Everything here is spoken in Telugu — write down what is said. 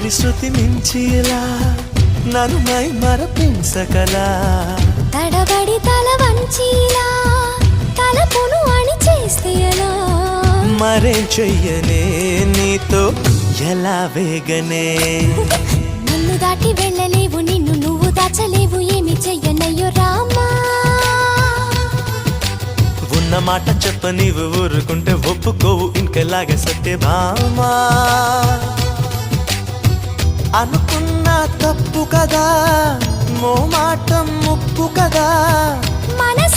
శృతి శృతి మించిలా నన్ను మై మరపించకలా తడబడి తల వంచిలా తలపును అని చేస్తే ఎలా మరేం చెయ్యనే నీతో ఎలా వేగనే నన్ను దాటి వెళ్ళలేవు నిన్ను నువ్వు దాచలేవు ఏమి చెయ్యనయ్యో రామా ఉన్న మాట చెప్ప నీవు ఊరుకుంటే ఒప్పుకోవు ఇంకలాగే సత్యభామా అనుకున్నా తప్పు కదా మో మాట ముప్పు కదా మనస